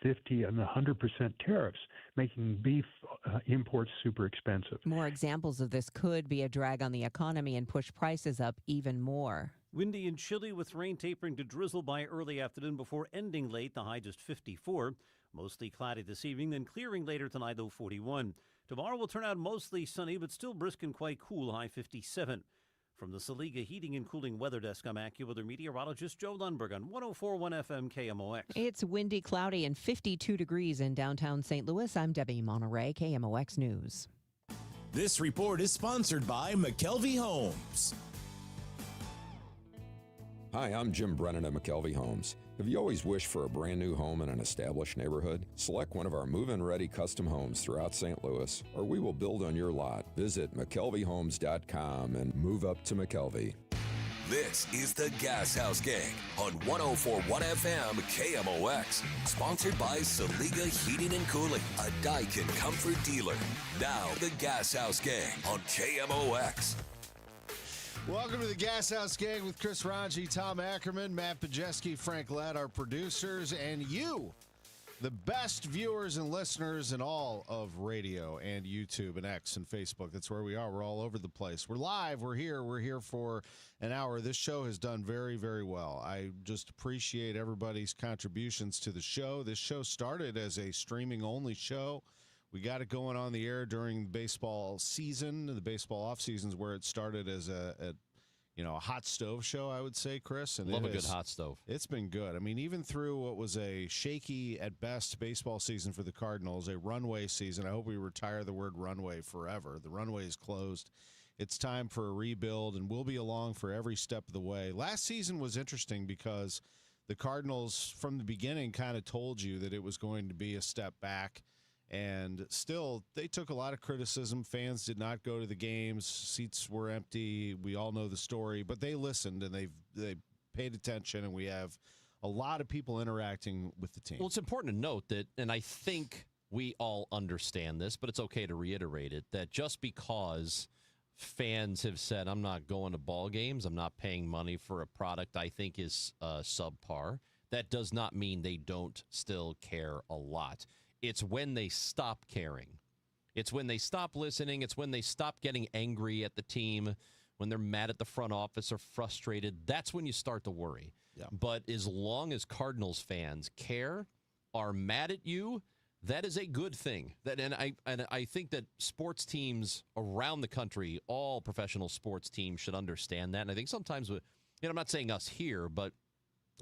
50 and 100% tariffs, making beef imports super expensive. More examples of this could be a drag on the economy and push prices up even more. Windy and chilly with rain tapering to drizzle by early afternoon before ending late, the high just 54. Mostly cloudy this evening, then clearing later tonight, low 41. Tomorrow will turn out mostly sunny, but still brisk and quite cool, high 57. From the Saliga Heating and Cooling Weather Desk, I'm AccuWeather meteorologist Joe Lundberg on 104.1 FM KMOX. It's windy, cloudy, and 52 degrees in downtown St. Louis. I'm Debbie Monterey, KMOX News. This report is sponsored by McKelvey Homes. Hi, I'm Jim Brennan at McKelvey Homes. Have you always wished for a brand new home in an established neighborhood? Select one of our move-in ready custom homes throughout St. Louis, or we will build on your lot. Visit McKelveyHomes.com and move up to McKelvey. This is the Gashouse Gang on 104.1 FM KMOX. Sponsored by Saliga Heating and Cooling, a Daikin comfort dealer. Now, the Gashouse Gang on KMOX. Welcome to the Gashouse Gang with Chris Ranji, Tom Ackerman, Matt Pajeski, Frank Ladd, our producers, and you, the best viewers and listeners in all of radio and YouTube and X and Facebook. That's where we are. We're all over the place. We're live. We're here. We're here for an hour. This show has done very, very well. I just appreciate everybody's contributions to the show. This show started as a streaming-only show. We got it going on the air during baseball season, the baseball off seasons, where it started as a hot stove show, I would say, Chris. And love a good hot stove. It's been good. I mean, even through what was a shaky at best baseball season for the Cardinals, a runway season. I hope we retire the word runway forever. The runway is closed. It's time for a rebuild, and we'll be along for every step of the way. Last season was interesting because the Cardinals, from the beginning, kind of told you that it was going to be a step back. And still, they took a lot of criticism. Fans did not go to the games. Seats were empty. We all know the story. But they listened, and they paid attention, and we have a lot of people interacting with the team. Well, it's important to note that, and I think we all understand this, but it's okay to reiterate it, that just because fans have said, I'm not going to ball games, I'm not paying money for a product I think is subpar, that does not mean they don't still care a lot. It's when they stop caring. It's when they stop listening. It's when they stop getting angry at the team, when they're mad at the front office or frustrated. That's when you start to worry. Yeah. But as long as Cardinals fans care, are mad at you, that is a good thing. And I think that sports teams around the country, all professional sports teams, should understand that. And I think sometimes, I'm not saying us here, but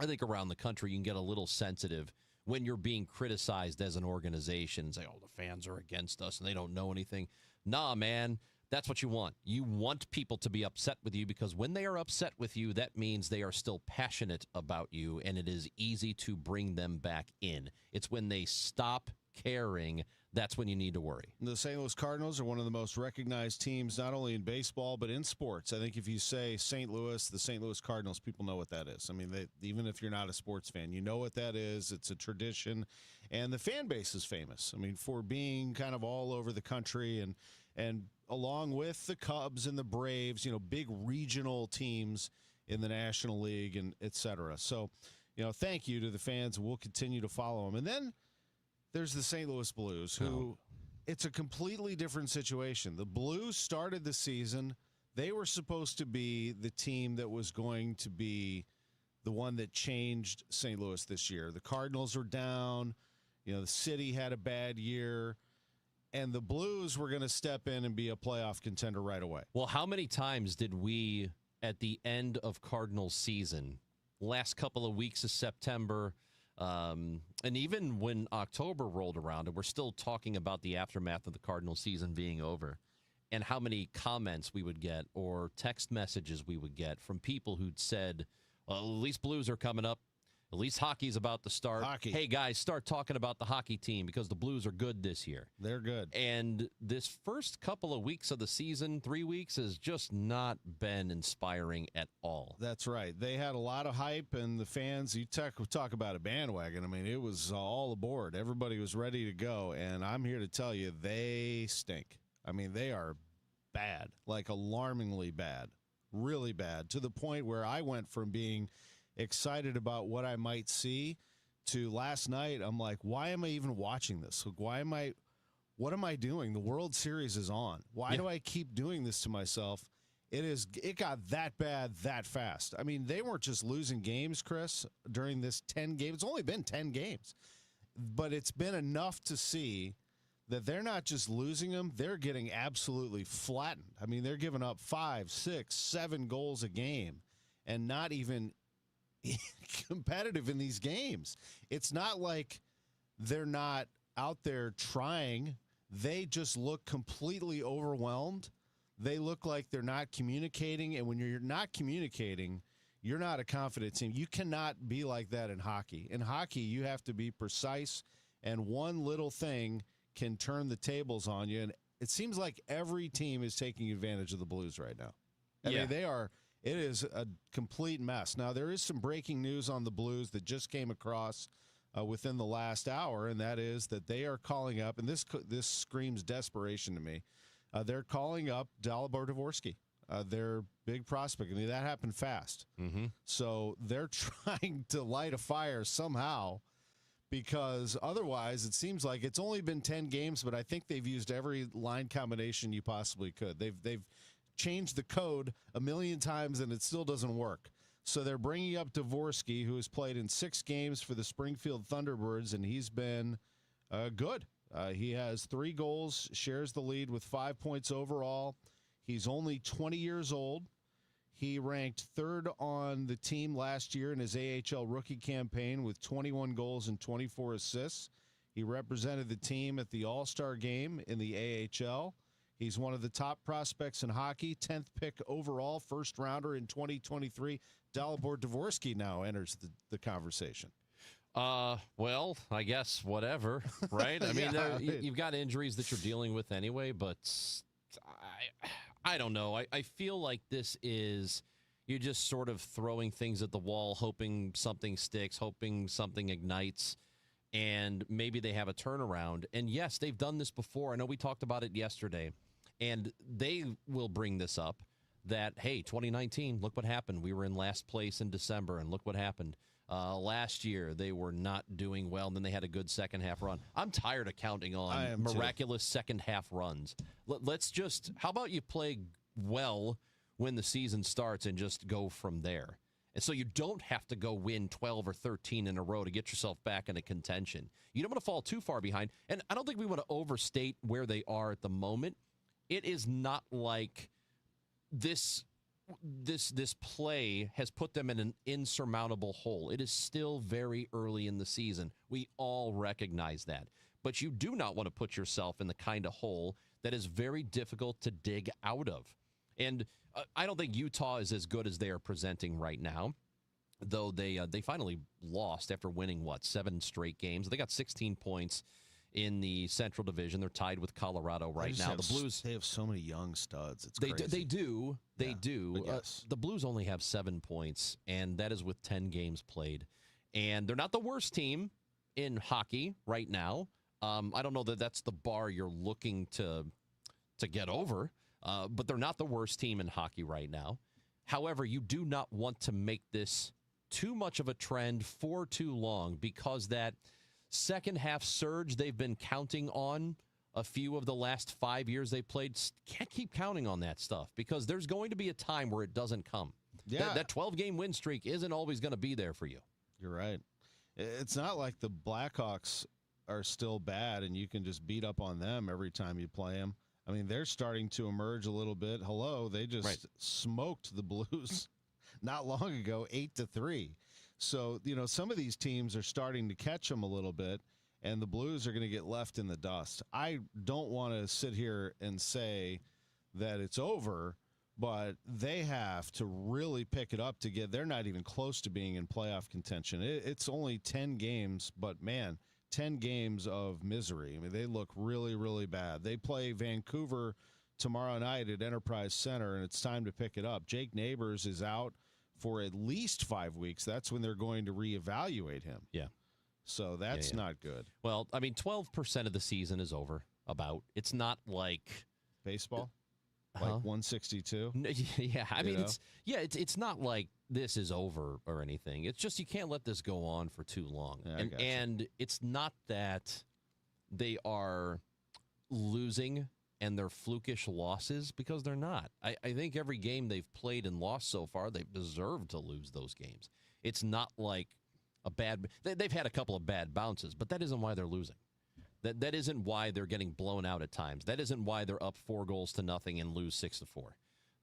I think around the country you can get a little sensitive when you're being criticized as an organization and say, oh, the fans are against us and they don't know anything. Nah, man, that's what you want. You want people to be upset with you because when they are upset with you, that means they are still passionate about you, and it is easy to bring them back in. It's when they stop caring, that's when you need to worry. The St. Louis Cardinals are one of the most recognized teams, not only in baseball, but in sports. I think if you say St. Louis, the St. Louis Cardinals, people know what that is. I mean, even if you're not a sports fan, you know what that is. It's a tradition, and the fan base is famous. I mean, for being kind of all over the country, and along with the Cubs and the Braves, big regional teams in the National League, and et cetera. So, thank you to the fans. We'll continue to follow them. And then there's the St. Louis Blues, who it's a completely different situation. The Blues started the season. They were supposed to be the team that was going to be the one that changed St. Louis this year. The Cardinals were down. The city had a bad year. And the Blues were going to step in and be a playoff contender right away. Well, how many times did we, at the end of Cardinals season, last couple of weeks of September, and even when October rolled around, and we're still talking about the aftermath of the Cardinals season being over, and how many comments we would get or text messages we would get from people who'd said, well, at least Blues are coming up. At least hockey's about to start. Hockey. Hey, guys, start talking about the hockey team because the Blues are good this year. They're good. And this first couple of weeks of the season, 3 weeks, has just not been inspiring at all. That's right. They had a lot of hype, and the fans, you talk about a bandwagon. I mean, it was all aboard. Everybody was ready to go, and I'm here to tell you they stink. I mean, they are bad, like alarmingly bad, really bad, to the point where I went from being excited about what I might see to last night, I'm like, why am I even watching this? What am I doing? The World Series is on. Why do I keep doing this to myself? It got that bad that fast. I mean, they weren't just losing games, Chris, during this 10 games. It's only been 10 games. But it's been enough to see that they're not just losing them, they're getting absolutely flattened. I mean, they're giving up 5, 6, 7 goals a game and not even competitive in these games. It's not like they're not out there trying. They just look completely overwhelmed. They look like they're not communicating, and when you're not communicating, you're not a confident team. You cannot be like that in hockey. In hockey, you have to be precise, and one little thing can turn the tables on you. And it seems like every team is taking advantage of the Blues right now. I mean, it is a complete mess. Now, there is some breaking news on the Blues that just came across within the last hour, and that is that they are calling up, and this screams desperation to me. They're calling up Dalibor Dvorsky, their big prospect. I mean, that happened fast. Mm-hmm. So they're trying to light a fire somehow, because otherwise it seems like it's only been 10 games, but I think they've used every line combination you possibly could. They've changed the code a million times, and it still doesn't work. So they're bringing up Dvorsky, who has played in 6 games for the Springfield Thunderbirds, and he's been good. He has 3 goals, shares the lead with 5 points overall. He's only 20 years old. He ranked 3rd on the team last year in his AHL rookie campaign with 21 goals and 24 assists. He represented the team at the All-Star game in the AHL. He's one of the top prospects in hockey, 10th pick overall, first rounder in 2023. Dalibor Dvorsky now enters the conversation. Well, I guess whatever, right? I mean, you've got injuries that you're dealing with anyway, but I don't know. I feel like this is, you're just sort of throwing things at the wall, hoping something sticks, hoping something ignites, and maybe they have a turnaround. And yes, they've done this before. I know we talked about it yesterday, and they will bring this up that, hey, 2019, look what happened. We were in last place in December, and look what happened. Last year, they were not doing well, and then they had a good second-half run. I'm tired of counting on miraculous second-half runs. Let's just, how about you play well when the season starts and just go from there? And so you don't have to go win 12 or 13 in a row to get yourself back into contention. You don't want to fall too far behind, and I don't think we want to overstate where they are at the moment. It is not like this play has put them in an insurmountable hole. It is still very early in the season. We all recognize that. But you do not want to put yourself in the kind of hole that is very difficult to dig out of. And I don't think Utah is as good as they are presenting right now, though they finally lost after winning, 7 straight games. They got 16 points in the Central Division. They're tied with Colorado right now. The Blues, they have so many young studs. It's crazy. They do. Yes. The Blues only have 7 points, and that is with 10 games played. And they're not the worst team in hockey right now. I don't know that that's the bar you're looking to get over, but they're not the worst team in hockey right now. However, you do not want to make this too much of a trend for too long, because that second half surge they've been counting on a few of the last 5 years they played, can't keep counting on that stuff, because there's going to be a time where it doesn't come. Yeah. That 12-game win streak isn't always going to be there for you. You're right. It's not like the Blackhawks are still bad and you can just beat up on them every time you play them. I mean, they're starting to emerge a little bit. They just smoked the Blues not long ago, 8-3. So, some of these teams are starting to catch them a little bit, and the Blues are going to get left in the dust. I don't want to sit here and say that it's over, but they have to really pick it up they're not even close to being in playoff contention. It's only 10 games, but man, 10 games of misery. I mean, they look really, really bad. They play Vancouver tomorrow night at Enterprise Center, and it's time to pick it up. Jake Neighbors is out for at least 5 weeks. That's when they're going to reevaluate him. Yeah. So that's not good. Well, I mean, 12% of the season is over, about. It's not like baseball, like 162. Yeah, I mean, it's not like this is over or anything. It's just you can't let this go on for too long. Yeah, and it's not that they are losing and they're flukish losses, because they're not. I think every game they've played and lost so far, they've deserved to lose those games. It's not like they've had a couple of bad bounces, but that isn't why they're losing. That isn't why they're getting blown out at times. That isn't why they're up 4-0 and lose 6-4.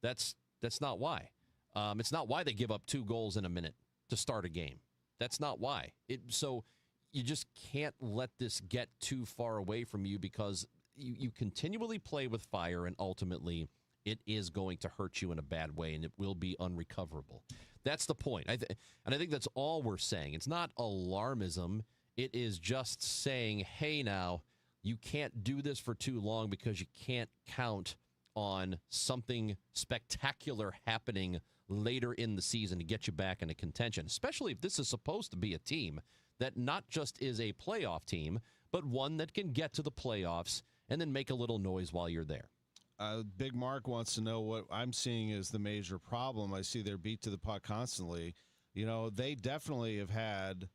That's not why. It's not why they give up 2 goals in a minute to start a game. That's not why. So you just can't let this get too far away from you, because you continually play with fire, and ultimately it is going to hurt you in a bad way, and it will be unrecoverable. That's the point. And I think that's all we're saying. It's not alarmism. It is just saying, hey, now, you can't do this for too long, because you can't count on something spectacular happening later in the season to get you back into contention, especially if this is supposed to be a team that not just is a playoff team, but one that can get to the playoffs and then make a little noise while you're there. Big Mark wants to know what I'm seeing as the major problem. I see they're beat to the puck constantly. You know, they definitely have had,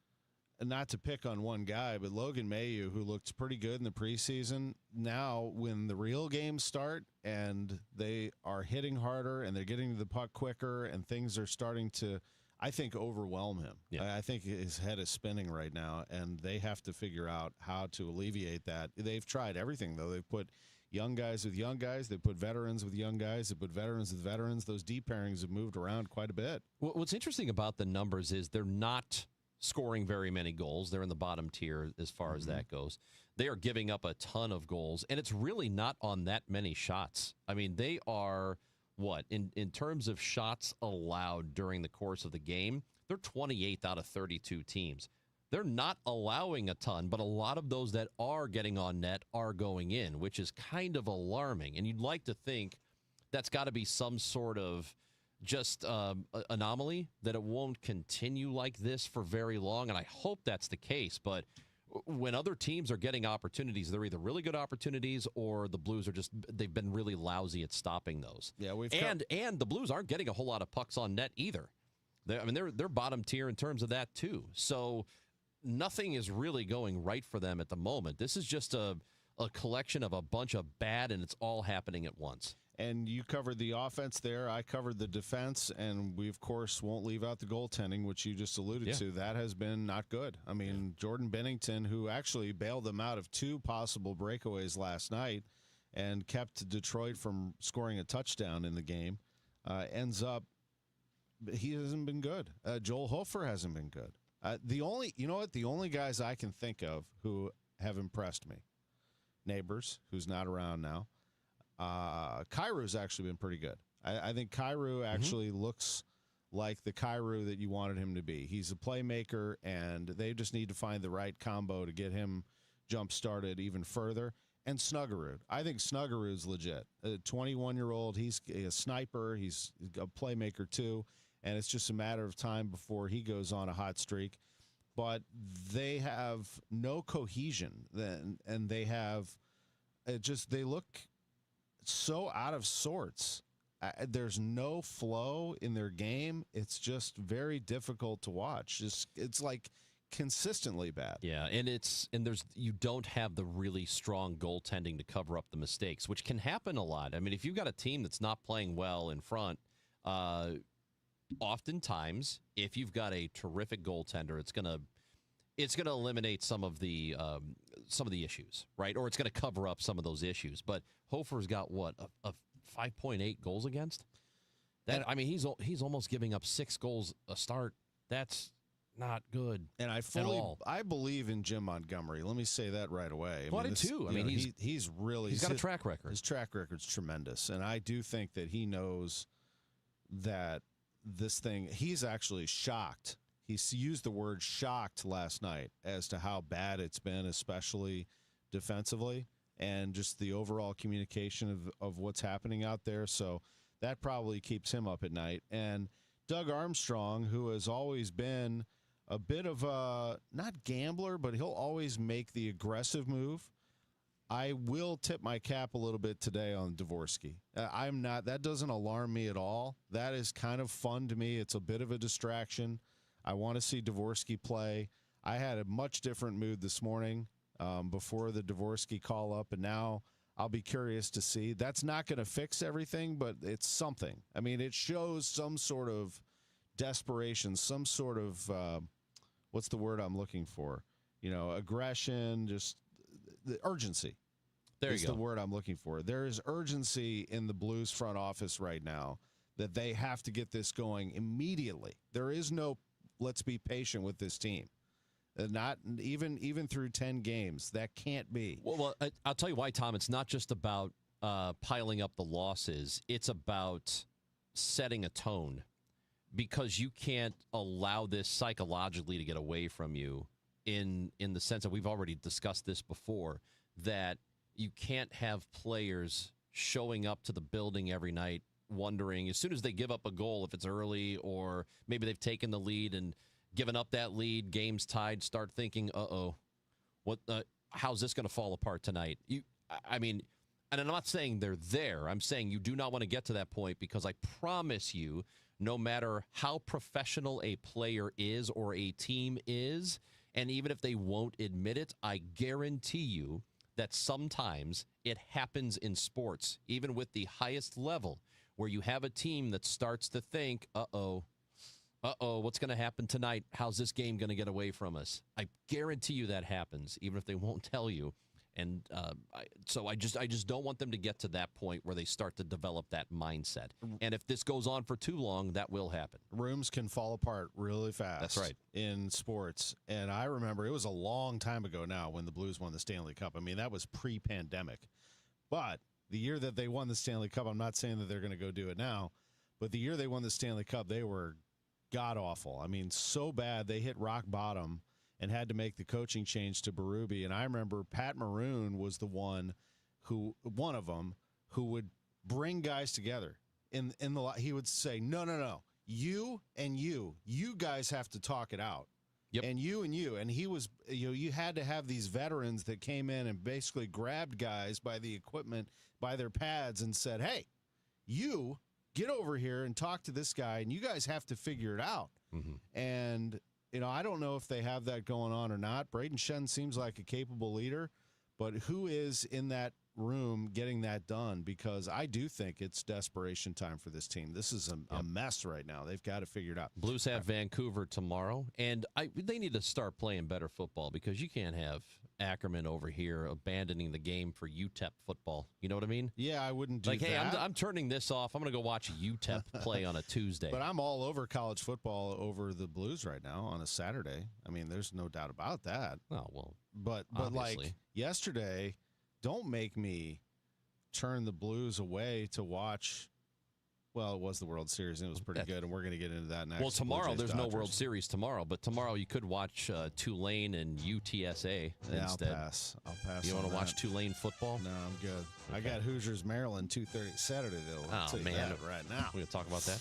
not to pick on one guy, but Logan Mailloux, who looked pretty good in the preseason. Now, when the real games start and they are hitting harder and they're getting to the puck quicker and things are starting to, I think, overwhelm him. Yeah. I think his head is spinning right now, and they have to figure out how to alleviate that. They've tried everything, though. They've put young guys with young guys. They put veterans with young guys. They put veterans with veterans. Those deep pairings have moved around quite a bit. What's interesting about the numbers is they're not scoring very many goals. They're in the bottom tier as far as that goes. They are giving up a ton of goals, and it's really not on that many shots. I mean, they are, in terms of shots allowed during the course of the game, they're 28th out of 32 teams. They're not allowing a ton, but a lot of those that are getting on net are going in, which is kind of alarming. And you'd like to think that's got to be some sort of just anomaly, that it won't continue like this for very long, and I hope that's the case. But when other teams are getting opportunities, they're either really good opportunities or the Blues are they've been really lousy at stopping those. Yeah, and the Blues aren't getting a whole lot of pucks on net either. They're bottom tier in terms of that too. So nothing is really going right for them at the moment. This is just a collection of a bunch of bad, and it's all happening at once. And you covered the offense there. I covered the defense, and we, of course, won't leave out the goaltending, which you just alluded to. That has been not good. I mean, Jordan Bennington, who actually bailed them out of 2 possible breakaways last night and kept Detroit from scoring a touchdown in the game, ends up, he hasn't been good. Joel Hofer hasn't been good. The only guys I can think of who have impressed me, Neighbors, who's not around now. Kairu's actually been pretty good. I think Kairu actually looks like the Kairu that you wanted him to be. He's a playmaker, and they just need to find the right combo to get him jump-started even further. And Snuggerud. I think Snuggerud's legit. A 21-year-old, he's a sniper. He's a playmaker, too, and it's just a matter of time before he goes on a hot streak. But they have no cohesion, and they have they look so out of sorts. There's no flow in their game. It's just very difficult to watch. It's like consistently bad. Yeah, and you don't have the really strong goaltending to cover up the mistakes, which can happen a lot. I mean, if you've got a team that's not playing well in front, oftentimes if you've got a terrific goaltender, it's gonna eliminate some of the issues, right? Or it's going to cover up some of those issues. But Hofer's got a 5.8 goals against. He's almost giving up 6 goals a start. That's not good. And I believe in Jim Montgomery. Let me say that right away. I do too. He's got a track record. His track record's tremendous, and I do think that he knows that this thing. He's actually shocked. He used the word shocked last night as to how bad it's been, especially defensively, and just the overall communication of what's happening out there. So that probably keeps him up at night. And Doug Armstrong, who has always been a bit of a, not gambler, but he'll always make the aggressive move. I will tip my cap a little bit today on Dvorsky. I'm not. That doesn't alarm me at all. That is kind of fun to me. It's a bit of a distraction. I want to see Dvorsky play. I had a much different mood this morning before the Dvorsky call-up, and now I'll be curious to see. That's not going to fix everything, but it's something. I mean, it shows some sort of desperation, some sort of, what's the word I'm looking for? Aggression, just the urgency. There you go. The word I'm looking for. There is urgency in the Blues front office right now that they have to get this going immediately. There is no let's be patient with this team. Not even through 10 games. That can't be. Well, I'll tell you why, Tom. It's not just about piling up the losses. It's about setting a tone, because you can't allow this psychologically to get away from you in the sense that we've already discussed this before, that you can't have players showing up to the building every night wondering, as soon as they give up a goal, if it's early or maybe they've taken the lead and given up that lead, game's tied, start thinking, how's this going to fall apart tonight? I mean, and I'm not saying they're there. I'm saying you do not want to get to that point, because I promise you, no matter how professional a player is or a team is, and even if they won't admit it, I guarantee you that sometimes it happens in sports, even with the highest level, where you have a team that starts to think, what's going to happen tonight? How's this game going to get away from us? I guarantee you that happens, even if they won't tell you. And so I just don't want them to get to that point where they start to develop that mindset. And if this goes on for too long, that will happen. Rooms can fall apart really fast. That's right. In sports. And I remember it was a long time ago now when the Blues won the Stanley Cup. I mean, that was pre-pandemic. But the year that they won the Stanley Cup, I'm not saying that they're going to go do it now, but the year they won the Stanley Cup, they were god-awful. I mean, so bad they hit rock bottom and had to make the coaching change to Berube. And I remember Pat Maroon was one of them who would bring guys together. He would say, no, you and you guys have to talk it out. Yep. And you. And he was, you had to have these veterans that came in and basically grabbed guys by the equipment, by their pads, and said, hey, you get over here and talk to this guy, and you guys have to figure it out. Mm-hmm. And I don't know if they have that going on or not. Braden Shen seems like a capable leader, but who is in that room getting that done? Because I do think it's desperation time for this team. This is a mess right now. They've got to figure it out. Blues have Vancouver tomorrow, and they need to start playing better football, because you can't have Ackerman over here abandoning the game for UTEP football. You know what I mean? Yeah, I wouldn't do that. Hey, I'm turning this off. I'm going to go watch UTEP play on a Tuesday. But I'm all over college football over the Blues right now on a Saturday. I mean, there's no doubt about that. Oh, well, but like yesterday, don't make me turn the Blues away to watch. Well, it was the World Series, and it was pretty good, and we're going to get into that next. Well, tomorrow, there's no World Series tomorrow, but tomorrow you could watch Tulane and UTSA instead. I'll pass. You want to watch Tulane football? No, I'm good. Okay. I got Hoosiers, Maryland, 2:30 Saturday, though. I'll tell you that right now. We're going to talk about that.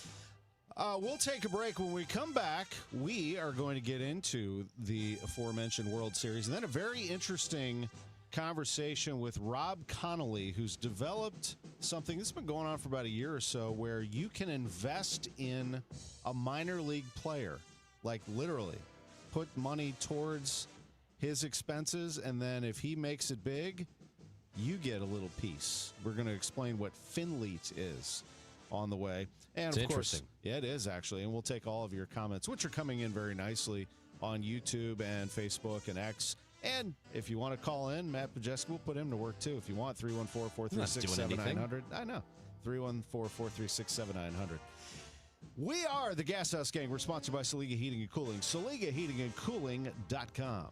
We'll take a break. When we come back, we are going to get into the aforementioned World Series, and then a very interesting conversation with Rob Connolly, who's developed something that's been going on for about a year or so, where you can invest in a minor league player, like literally put money towards his expenses, and then if he makes it big, you get a little piece. We're going to explain what FinLeet is on the way. And it's of course, interesting. Yeah, it is actually, and we'll take all of your comments, which are coming in very nicely on YouTube and Facebook and X. And if you want to call in, Matt Pajeski will put him to work, too. If you want, 314-436-7900. I know. 314-436-7900. We are the Gashouse Gang. We're sponsored by Saliga Heating and Cooling. SaligaHeatingandCooling.com.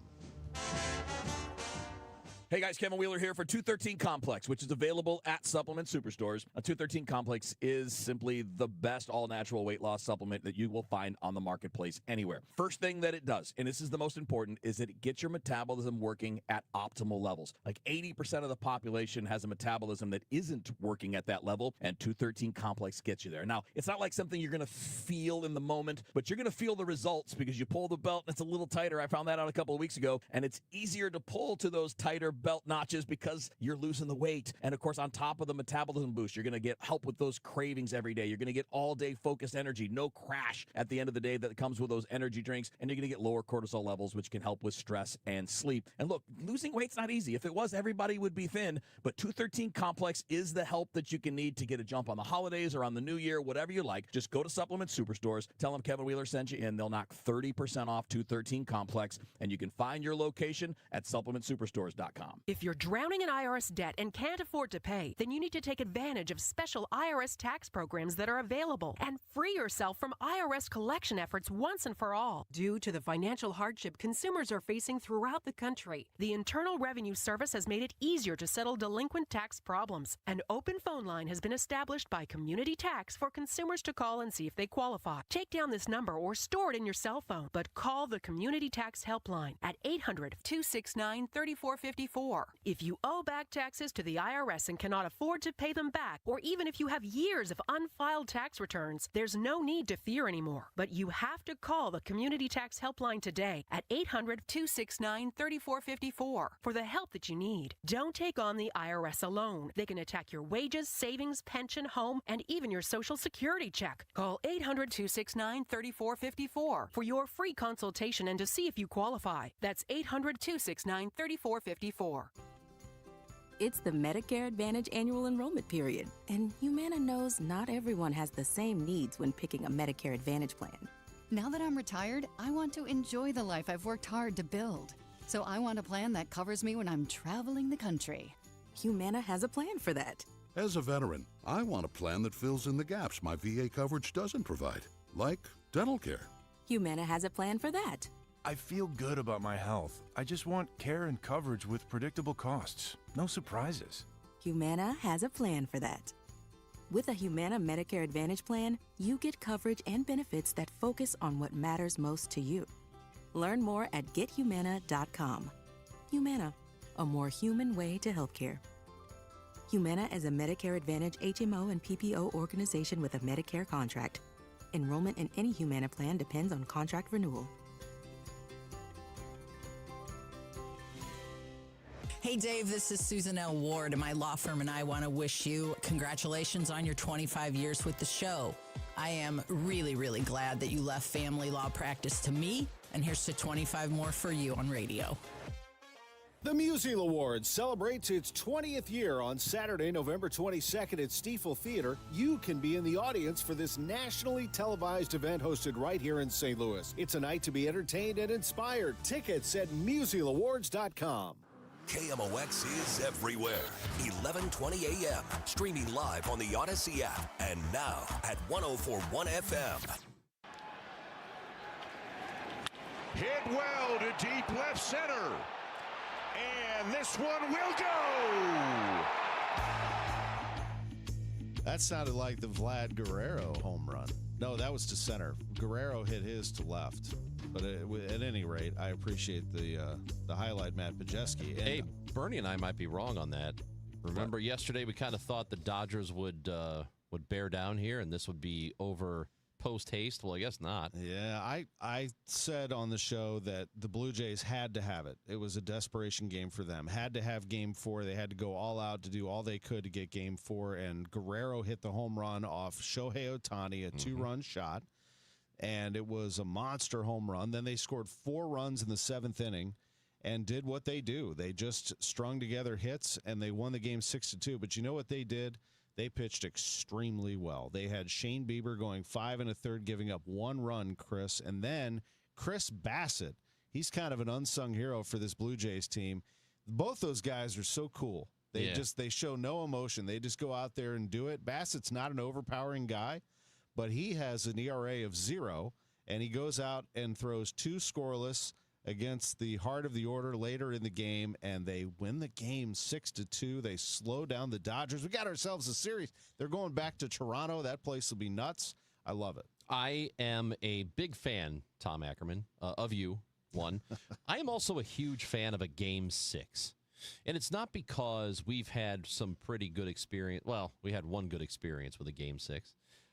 Hey guys, Kevin Wheeler here for 213 Complex, which is available at supplement superstores. A 213 Complex is simply the best all-natural weight loss supplement that you will find on the marketplace anywhere. First thing that it does, and this is the most important, is that it gets your metabolism working at optimal levels. Like 80% of the population has a metabolism that isn't working at that level, and 213 Complex gets you there. Now, it's not like something you're going to feel in the moment, but you're going to feel the results because you pull the belt and it's a little tighter. I found that out a couple of weeks ago, and it's easier to pull to those tighter belt notches because you're losing the weight. And of course, on top of the metabolism boost, you're going to get help with those cravings every day. You're going to get all-day focused energy, no crash at the end of the day that comes with those energy drinks, and you're going to get lower cortisol levels, which can help with stress and sleep. And look, losing weight's not easy. If it was, everybody would be thin, but 213 Complex is the help that you can need to get a jump on the holidays or on the new year, whatever you like. Just go to Supplement Superstores, tell them Kevin Wheeler sent you in. They'll knock 30% off 213 Complex, and you can find your location at supplementsuperstores.com. If you're drowning in IRS debt and can't afford to pay, then you need to take advantage of special IRS tax programs that are available and free yourself from IRS collection efforts once and for all. Due to the financial hardship consumers are facing throughout the country, the Internal Revenue Service has made it easier to settle delinquent tax problems. An open phone line has been established by Community Tax for consumers to call and see if they qualify. Take down this number or store it in your cell phone, but call the Community Tax Helpline at 800-269-3454. If you owe back taxes to the IRS and cannot afford to pay them back, or even if you have years of unfiled tax returns, there's no need to fear anymore. But you have to call the Community Tax Helpline today at 800-269-3454 for the help that you need. Don't take on the IRS alone. They can attack your wages, savings, pension, home, and even your Social Security check. Call 800-269-3454 for your free consultation and to see if you qualify. That's 800-269-3454. It's the Medicare Advantage annual enrollment period, and Humana knows not everyone has the same needs when picking a Medicare Advantage plan. Now that I'm retired, I want to enjoy the life I've worked hard to build. So I want a plan that covers me when I'm traveling the country. Humana has a plan for that. As a veteran, I want a plan that fills in the gaps my VA coverage doesn't provide, like dental care. Humana has a plan for that. I feel good about my health. I just want care and coverage with predictable costs. No surprises. Humana has a plan for that. With a Humana Medicare Advantage plan, you get coverage and benefits that focus on what matters most to you. Learn more at gethumana.com. Humana, a more human way to healthcare. Humana is a Medicare Advantage HMO and PPO organization with a Medicare contract. Enrollment in any Humana plan depends on contract renewal. Hey, Dave, this is Susan L. Ward, and my law firm and I want to wish you congratulations on your 25 years with the show. I am really, really glad that you left family law practice to me, and here's to 25 more for you on radio. The Musial Awards celebrates its 20th year on Saturday, November 22nd at Stiefel Theater. You can be in the audience for this nationally televised event hosted right here in St. Louis. It's a night to be entertained and inspired. Tickets at musialawards.com. KMOX is everywhere. 11:20 a.m. Streaming live on the Odyssey app and now at 104.1 FM. Hit well to deep left center. And this one will go. That sounded like the Vlad Guerrero home run. No, that was to center. Guerrero hit his to left. But at any rate, I appreciate the highlight, Matt Pajeski. Hey, Bernie and I might be wrong on that. Remember yesterday we kind of thought the Dodgers would bear down here and this would be over post haste. Well, I guess not. Yeah, I said on the show that the Blue Jays had to have it. It was a desperation game for them. Had to have Game 4. They had to go all out to do all they could to get Game 4. And Guerrero hit the home run off Shohei Ohtani, a two-run shot. And it was a monster home run. Then they scored 4 runs in the 7th inning and did what they do. They just strung together hits, and they won the game 6-2. But you know what they did? They pitched extremely well. They had Shane Bieber going 5 1/3, giving up 1 run, Chris. And then Chris Bassett, he's kind of an unsung hero for this Blue Jays team. Both those guys are so cool. They show no emotion. They just go out there and do it. Bassett's not an overpowering guy, but he has an ERA of 0, and he goes out and throws 2 scoreless against the heart of the order later in the game, and they win the game 6-2. They slow down the Dodgers. We got ourselves a series. They're going back to Toronto. That place will be nuts. I love it. I am a big fan, Tom Ackerman, of you, one. I am also a huge fan of a Game 6. And it's not because we've had some pretty good experience. Well, we had one good experience with a Game 6.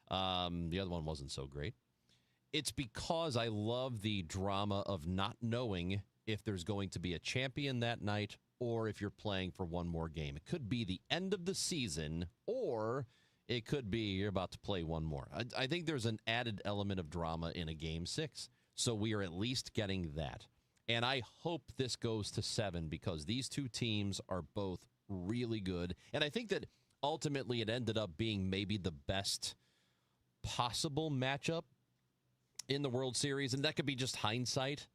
The other one wasn't so great. It's because I love the drama of not knowing if there's going to be a champion that night or if you're playing for one more game. It could be the end of the season, or it could be you're about to play one more. I think there's an added element of drama in a Game 6, so we are at least getting that. And I hope this goes to 7 because these two teams are both really good. And I think that ultimately it ended up being maybe the best possible matchup in the World Series. And that could be just hindsight.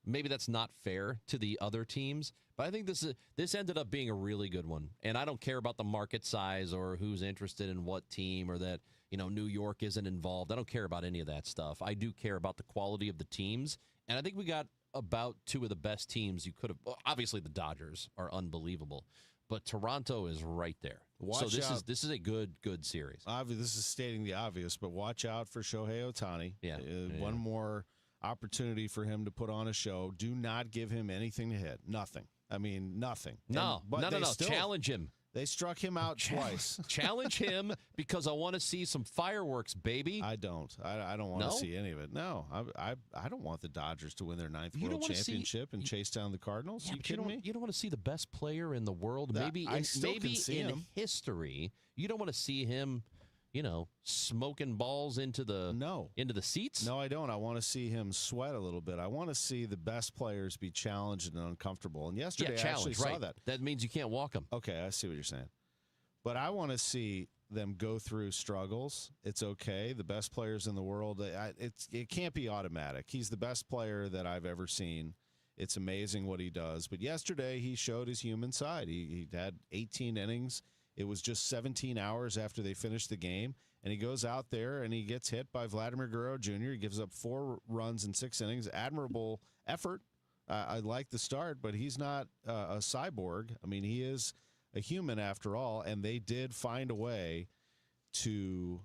Maybe that's not fair to the other teams. But I think this ended up being a really good one. And I don't care about the market size or who's interested in what team or that, New York isn't involved. I don't care about any of that stuff. I do care about the quality of the teams. And I think we got about two of the best teams you could have. Well, obviously, the Dodgers are unbelievable, but Toronto is right there. So this is a good series. Obviously, this is stating the obvious, but watch out for Shohei Ohtani. Yeah. One more opportunity for him to put on a show. Do not give him anything to hit. Nothing. I mean, nothing. No. Challenge him. They struck him out twice. Challenge him because I want to see some fireworks, baby. I don't. I don't want to see any of it. No, I don't want the Dodgers to win their 9th World Championship and chase down the Cardinals. You kidding me? You don't want to see the best player in the world, maybe in history. You don't want to see him, smoking balls into the seats. No, I don't. I want to see him sweat a little bit. I want to see the best players be challenged and uncomfortable. And yesterday, I actually saw that. That means you can't walk them. Okay, I see what you're saying. But I want to see them go through struggles. It's okay. The best players in the world, it can't be automatic. He's the best player that I've ever seen. It's amazing what he does. But yesterday, he showed his human side. He had 18 innings. It was just 17 hours after they finished the game, and he goes out there and he gets hit by Vladimir Guerrero Jr. He gives up 4 runs in 6 innings. Admirable effort. I like the start, but he's not a cyborg. I mean, he is a human after all, and they did find a way to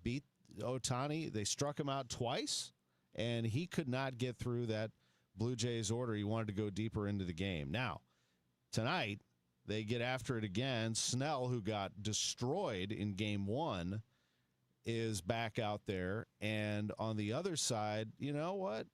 beat Ohtani. They struck him out twice, and he could not get through that Blue Jays order. He wanted to go deeper into the game. Now, tonight, they get after it again. Snell, who got destroyed in Game 1, is back out there. And on the other side, you know what?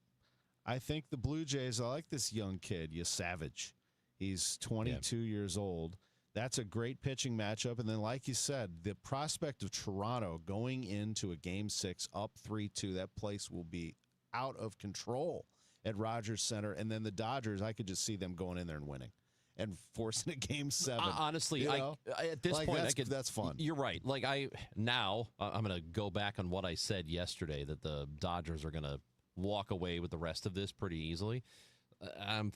I think the Blue Jays, I like this young kid, Savage. He's 22 years old. That's a great pitching matchup. And then, like you said, the prospect of Toronto going into a Game 6 up 3-2, that place will be out of control at Rogers Center. And then the Dodgers, I could just see them going in there and winning and forcing a Game 7. Honestly, at this point, that's fun. You're right. I'm going to go back on what I said yesterday, that the Dodgers are going to walk away with the rest of this pretty easily. I'm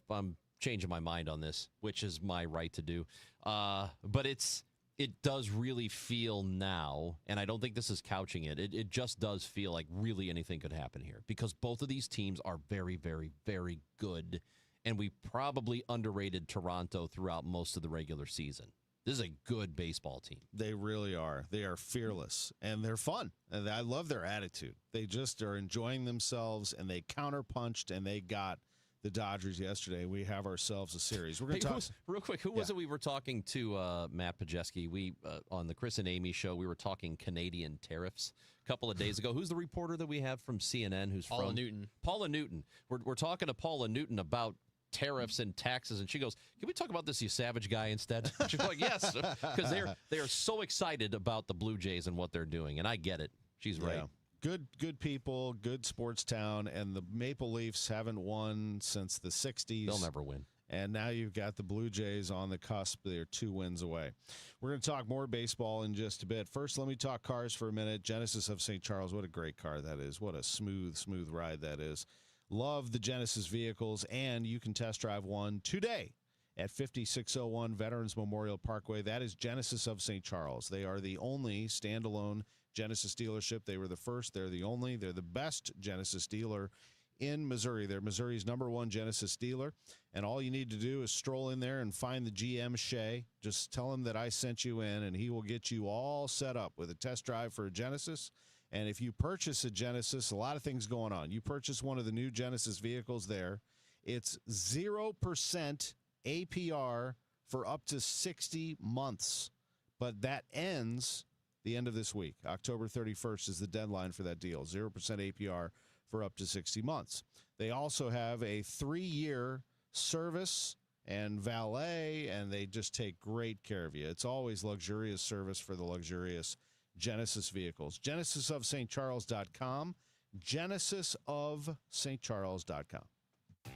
changing my mind on this, which is my right to do. But it does really feel now, and I don't think this is couching it. It just does feel like really anything could happen here because both of these teams are very, very, very good. And we probably underrated Toronto throughout most of the regular season. This is a good baseball team. They really are. They are fearless, and they're fun. And I love their attitude. They just are enjoying themselves, and they counterpunched, and they got the Dodgers yesterday. We have ourselves a series. We're going to talk real quick. Who was it we were talking to, Matt Pajeski? We on the Chris and Amy show, we were talking Canadian tariffs a couple of days ago. Who's the reporter that we have from CNN who's Paula Newton. Paula Newton. We're talking to Paula Newton about tariffs and taxes, and she goes, "Can we talk about this, you savage guy, instead?" She's like, "Yes," because they are so excited about the Blue Jays and what they're doing, and I get it. She's right. Good people, good sports town, and the Maple Leafs haven't won since the 60s. They'll never win. And now you've got the Blue Jays on the cusp. They're 2 wins away. We're going to talk more baseball in just a bit. First, let me talk cars for a minute. Genesis of St. Charles, what a great car that is. What a smooth ride that is. Love the Genesis vehicles, and you can test drive one today at 5601 Veterans Memorial Parkway. That is Genesis of St. Charles. They are the only standalone Genesis dealership. They were the first. They're the only. They're the best Genesis dealer in Missouri. They're Missouri's #1 Genesis dealer, and all you need to do is stroll in there and find the GM Shea. Just tell him that I sent you in, and he will get you all set up with a test drive for a Genesis. And if you purchase a Genesis, a lot of things going on. You purchase one of the new Genesis vehicles there, it's 0% APR for up to 60 months. But that ends the end of this week. October 31st is the deadline for that deal. 0% APR for up to 60 months. They also have a 3-year service and valet, and they just take great care of you. It's always luxurious service for the luxurious Genesis vehicles. GenesisofSt.Charles.com. GenesisofSt.Charles.com.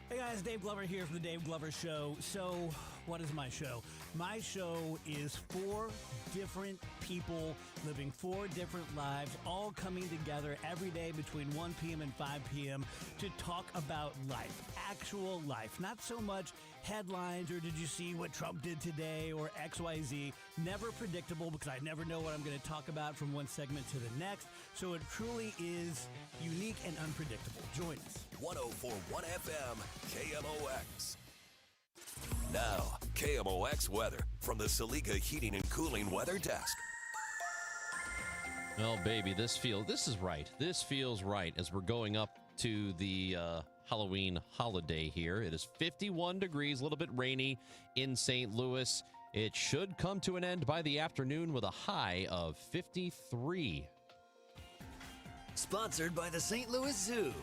Hey guys, Dave Glover here from the Dave Glover Show. So, what is my show? My show is 4 different people living 4 different lives, all coming together every day between 1 p.m. and 5 p.m. to talk about life, actual life. Not so much headlines or did you see what Trump did today or XYZ. Never predictable because I never know what I'm going to talk about from one segment to the next. So it truly is unique and unpredictable. Join us. 104.1 FM, KMOX. Now, KMOX weather from the Saliga Heating and Cooling Weather Desk. Oh, baby, this is right. This feels right as we're going up to the Halloween holiday here. It is 51 degrees, a little bit rainy in St. Louis. It should come to an end by the afternoon with a high of 53. Sponsored by the St. Louis Zoo.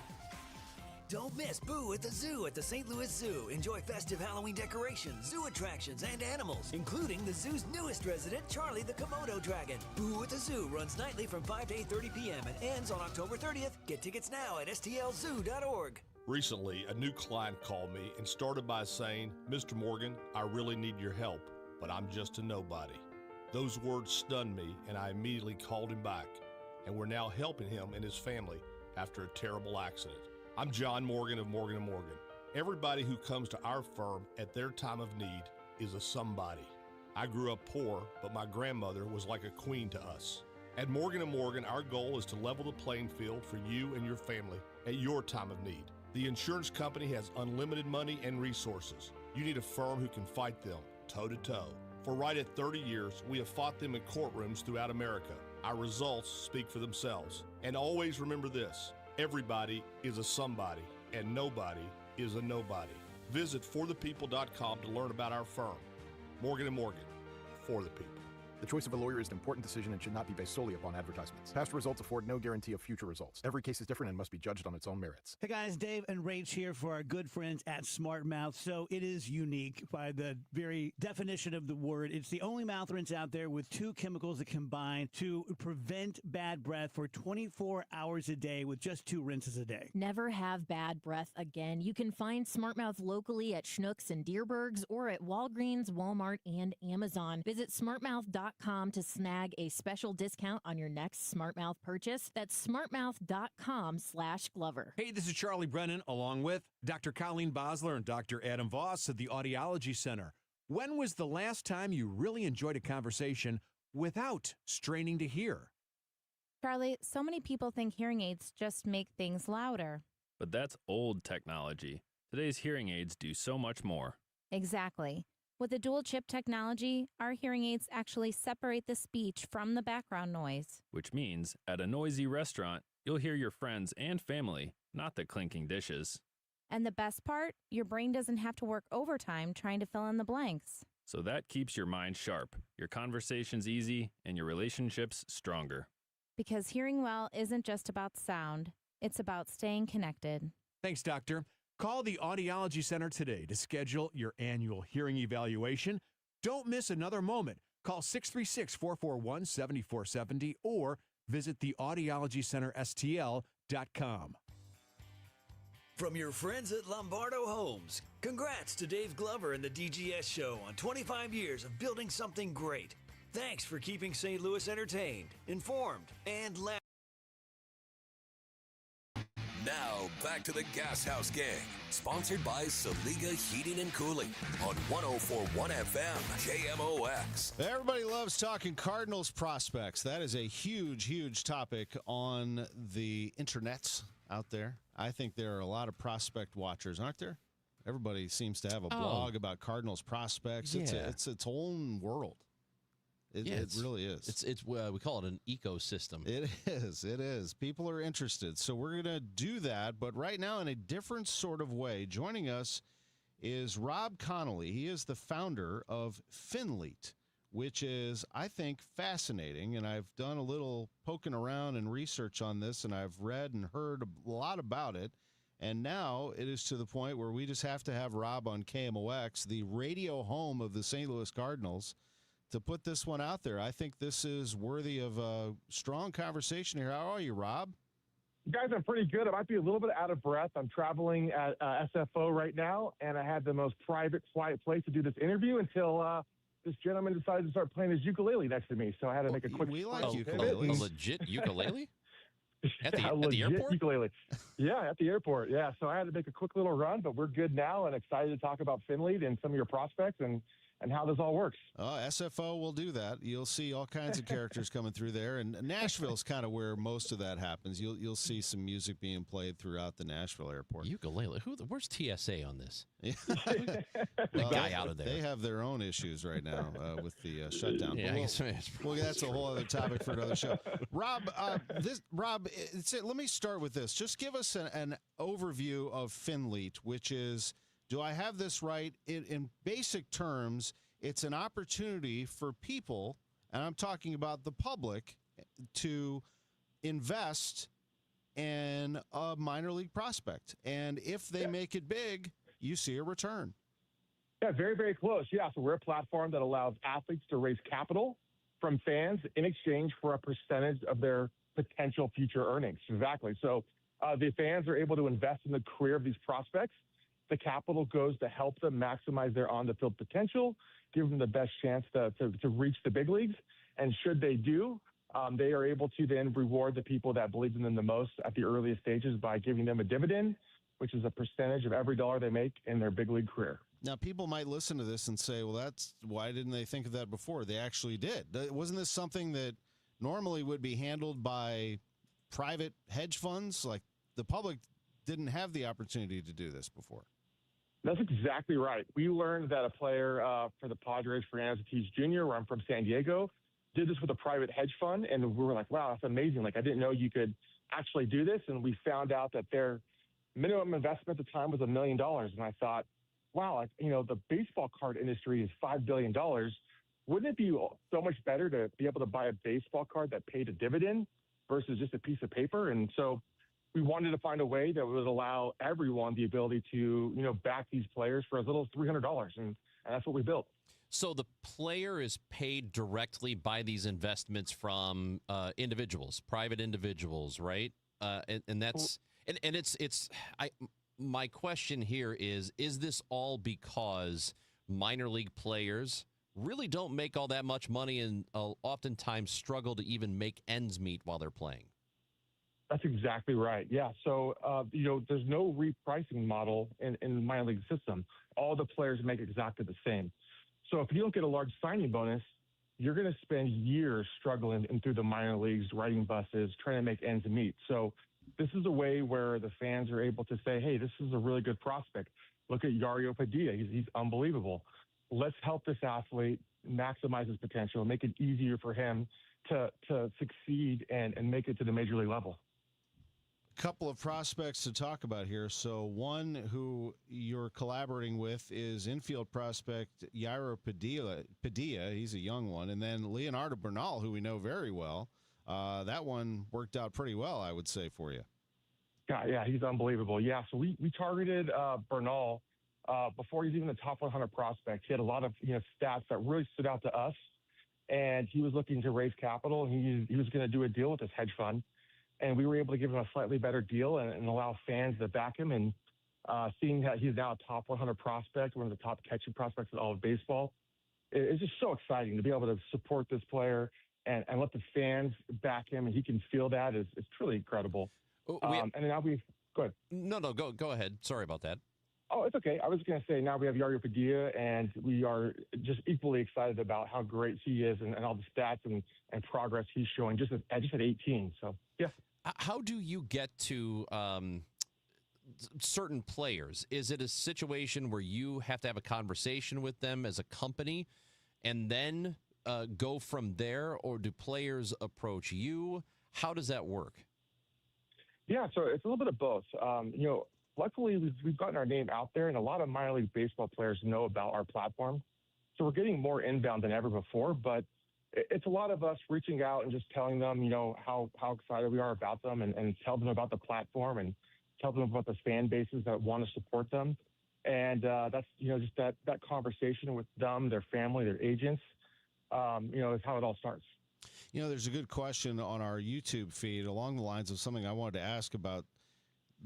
Don't miss Boo at the Zoo at the St. Louis Zoo. Enjoy festive Halloween decorations, zoo attractions, and animals, including the zoo's newest resident, Charlie the Komodo Dragon. Boo at the Zoo runs nightly from 5 to 8:30 p.m. and ends on October 30th. Get tickets now at stlzoo.org. Recently, a new client called me and started by saying, "Mr. Morgan, I really need your help, but I'm just a nobody." Those words stunned me, and I immediately called him back, and we're now helping him and his family after a terrible accident. I'm John Morgan of Morgan & Morgan. Everybody who comes to our firm at their time of need is a somebody. I grew up poor, but my grandmother was like a queen to us. At Morgan & Morgan, our goal is to level the playing field for you and your family at your time of need. The insurance company has unlimited money and resources. You need a firm who can fight them toe-to-toe. For right at 30 years, we have fought them in courtrooms throughout America. Our results speak for themselves. And always remember this: everybody is a somebody, and nobody is a nobody. Visit forthepeople.com to learn about our firm. Morgan & Morgan, for the people. The choice of a lawyer is an important decision and should not be based solely upon advertisements. Past results afford no guarantee of future results. Every case is different and must be judged on its own merits. Hey guys, Dave and Rach here for our good friends at Smart Mouth. So it is unique by the very definition of the word. It's the only mouth rinse out there with 2 chemicals that combine to prevent bad breath for 24 hours a day with just 2 rinses a day. Never have bad breath again. You can find Smart Mouth locally at Schnucks and Deerbergs or at Walgreens, Walmart, and Amazon. Visit smartmouth.com to snag a special discount on your next Smart Mouth purchase. That's smartmouth.com/Glover. Hey, this is Charlie Brennan along with Dr. Colleen Bosler and Dr. Adam Voss at the Audiology Center. When was the last time you really enjoyed a conversation without straining to hear? Charlie, so many people think hearing aids just make things louder. But that's old technology. Today's hearing aids do so much more. Exactly. With the dual chip technology, our hearing aids actually separate the speech from the background noise. Which means, at a noisy restaurant, you'll hear your friends and family, not the clinking dishes. And the best part, your brain doesn't have to work overtime trying to fill in the blanks. So that keeps your mind sharp, your conversations easy, and your relationships stronger. Because hearing well isn't just about sound, it's about staying connected. Thanks, Doctor. Call the Audiology Center today to schedule your annual hearing evaluation. Don't miss another moment. Call 636-441-7470 or visit theaudiologycenterstl.com. From your friends at Lombardo Homes, congrats to Dave Glover and the DGS Show on 25 years of building something great. Thanks for keeping St. Louis entertained, informed, and laughing. Now, back to the Gashouse Gang, sponsored by Saliga Heating and Cooling on 104.1 FM, KMOX. Everybody loves talking Cardinals prospects. That is a huge, huge topic on the internets out there. I think there are a lot of prospect watchers, aren't there? Everybody seems to have a blog about Cardinals prospects. Yeah. It's its own world. It really is. It's we call it an ecosystem. It is. People are interested. So we're going to do that, but right now in a different sort of way. Joining us is Rob Connolly. He is the founder of Finleet, which is, I think, fascinating. And I've done a little poking around and research on this, and I've read and heard a lot about it. And now it is to the point where we just have to have Rob on KMOX, the radio home of the St. Louis Cardinals, to put this one out there. I think this is worthy of a strong conversation here. How are you, Rob? Guys, I'm pretty good. I might be a little bit out of breath. I'm traveling at SFO right now, and I had the most private, quiet place to do this interview until this gentleman decided to start playing his ukulele next to me. So I had to make a quick. We like ukuleles. A legit ukulele at the airport. Ukulele. Yeah, at the airport. Yeah. So I had to make a quick little run, but we're good now, and excited to talk about Finley and some of your prospects and how this all works. SFO will do that. You'll see all kinds of characters coming through there, and Nashville's kind of where most of that happens. You'll see some music being played throughout the Nashville airport. Ukulele. Where's TSA on this? The guy out of there. They have their own issues right now with the shutdown. Yeah, well, that's a whole other topic for another show. Rob, let me start with this. Just give us an overview of FinLeet, which is, do I have this right? In basic terms, it's an opportunity for people, and I'm talking about the public, to invest in a minor league prospect. And if they make it big, you see a return. Yeah, very, very close. Yeah, so we're a platform that allows athletes to raise capital from fans in exchange for a percentage of their potential future earnings. Exactly. So the fans are able to invest in the career of these prospects. The capital goes to help them maximize their on-the-field potential, give them the best chance to reach the big leagues. And should they do, they are able to then reward the people that believe in them the most at the earliest stages by giving them a dividend, which is a percentage of every dollar they make in their big league career. Now, people might listen to this and say, well, why didn't they think of that before? They actually did. Wasn't this something that normally would be handled by private hedge funds? Like, the public didn't have the opportunity to do this before. That's exactly right. We learned that a player for the Padres, Fernando Tatis Jr., where I'm from San Diego, did this with a private hedge fund, and we were like, wow, that's amazing. Like, I didn't know you could actually do this, and we found out that their minimum investment at the time was $1 million, and I thought, wow, the baseball card industry is $5 billion. Wouldn't it be so much better to be able to buy a baseball card that paid a dividend versus just a piece of paper? And so we wanted to find a way that would allow everyone the ability to, back these players for as little as $300. And that's what we built. So the player is paid directly by these investments from individuals, private individuals, right? And that's and it's my question here is this all because minor league players really don't make all that much money and oftentimes struggle to even make ends meet while they're playing? That's exactly right. Yeah. So, there's no repricing model in the minor league system. All the players make exactly the same. So if you don't get a large signing bonus, you're going to spend years struggling through the minor leagues, riding buses, trying to make ends meet. So this is a way where the fans are able to say, hey, this is a really good prospect. Look at Yariel Padilla. He's unbelievable. Let's help this athlete maximize his potential, make it easier for him to succeed and make it to the major league level. Couple of prospects to talk about here. So one who you're collaborating with is infield prospect Yairo Padilla. He's a young one. And then Leonardo Bernal, who we know very well. That one worked out pretty well, I would say, for you. Yeah, he's unbelievable. Yeah, so we targeted Bernal before he's even the top 100 prospect. He had a lot of stats that really stood out to us. And he was looking to raise capital. He was going to do a deal with this hedge fund. And we were able to give him a slightly better deal and allow fans to back him. And seeing that he's now a top 100 prospect, one of the top catching prospects in all of baseball, it's just so exciting to be able to support this player and let the fans back him. And he can feel that. It's truly incredible. And now go ahead. No, go ahead. Sorry about that. Oh, it's okay. I was going to say now we have Yariel Padilla, and we are just equally excited about how great he is and all the stats and progress he's showing just at 18. So, yeah. How do you get to certain players? Is it a situation where you have to have a conversation with them as a company and then go from there, or do players approach you? How does that work? Yeah, so it's a little bit of both. Luckily, we've gotten our name out there, and a lot of minor league baseball players know about our platform. So we're getting more inbound than ever before, but it's a lot of us reaching out and just telling them, how excited we are about them and tell them about the platform and tell them about the fan bases that want to support them. And that's, just that conversation with them, their family, their agents, is how it all starts. There's a good question on our YouTube feed along the lines of something I wanted to ask about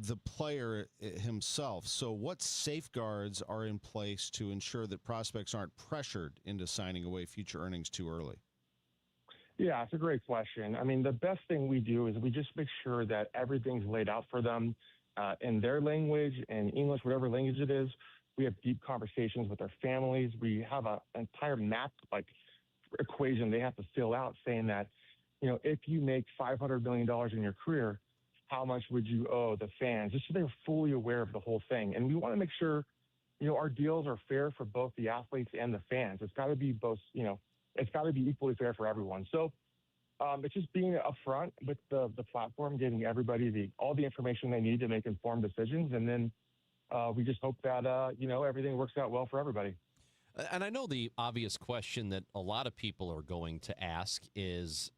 the player himself. So what safeguards are in place to ensure that prospects aren't pressured into signing away future earnings too early? Yeah, it's a great question. I mean, the best thing we do is we just make sure that everything's laid out for them in their language, in English, whatever language it is. We have deep conversations with their families. We have an entire map, equation they have to fill out saying that, if you make $500 million in your career, how much would you owe the fans? Just so they're fully aware of the whole thing. And we want to make sure, our deals are fair for both the athletes and the fans. It's got to be both, it's got to be equally fair for everyone. So it's just being upfront with the platform, giving everybody all the information they need to make informed decisions. And then we just hope that, everything works out well for everybody. And I know the obvious question that a lot of people are going to ask is,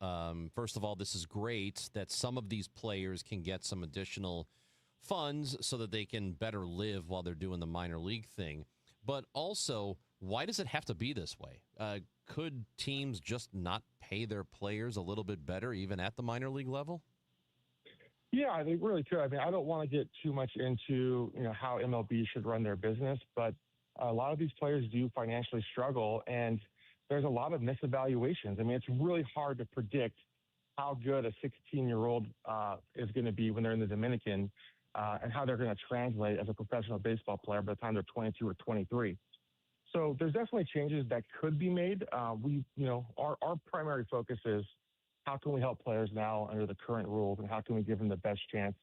first of all, this is great that some of these players can get some additional funds so that they can better live while they're doing the minor league thing. But also, why does it have to be this way? Could teams just not pay their players a little bit better, even at the minor league level? Yeah, they really could. I mean, I don't want to get too much into, how MLB should run their business, but a lot of these players do financially struggle, and there's a lot of misevaluations. I mean, it's really hard to predict how good a 16-year-old is going to be when they're in the Dominican and how they're going to translate as a professional baseball player by the time they're 22 or 23. So there's definitely changes that could be made. Our primary focus is how can we help players now under the current rules, and how can we give them the best chance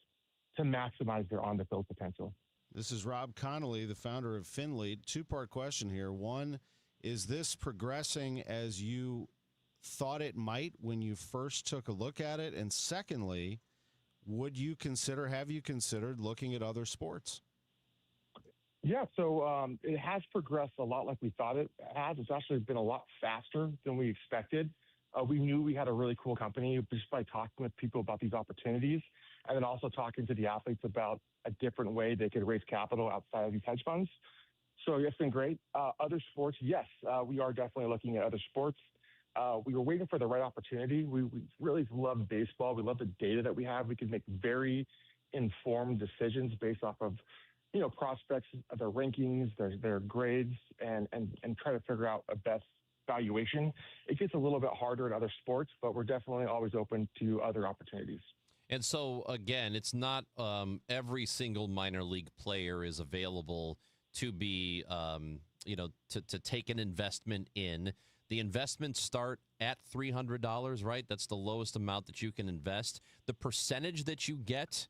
to maximize their on-the-field potential. This is Rob Connolly, the founder of FinLead. Two-part question here. One, is this progressing as you thought it might when you first took a look at it? And secondly, have you considered looking at other sports? Yeah, so it has progressed a lot like we thought it has. It's actually been a lot faster than we expected. We knew we had a really cool company just by talking with people about these opportunities, and then also talking to the athletes about a different way they could raise capital outside of these hedge funds. So it's been great. Other sports, yes, we are definitely looking at other sports. We were waiting for the right opportunity. We really love baseball. We love the data that we have. We can make very informed decisions based off of, prospects, their rankings, their grades, and try to figure out a best valuation. It gets a little bit harder in other sports, but we're definitely always open to other opportunities. And so, again, it's not every single minor league player is available to be, to take an investment in. The investments start at $300, right? That's the lowest amount that you can invest. The percentage that you get,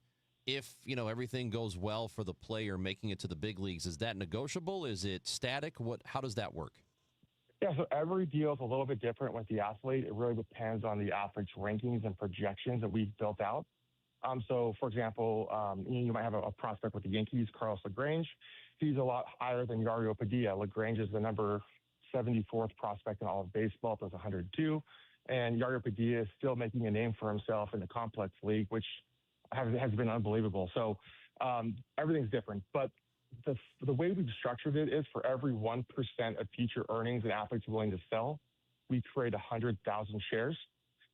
if, everything goes well for the player making it to the big leagues, is that negotiable? Is it static? How does that work? Yeah, so every deal is a little bit different with the athlete. It really depends on the athlete's rankings and projections that we've built out. So, for example, you might have a prospect with the Yankees, Carlos LaGrange. He's a lot higher than Yariel Padilla. LaGrange is the number 74th prospect in all of baseball, plus 102. And Yariel Padilla is still making a name for himself in the complex league, which has been unbelievable. So everything's different. But the way we've structured it is for every 1% of future earnings an athlete's willing to sell, we create 100,000 shares.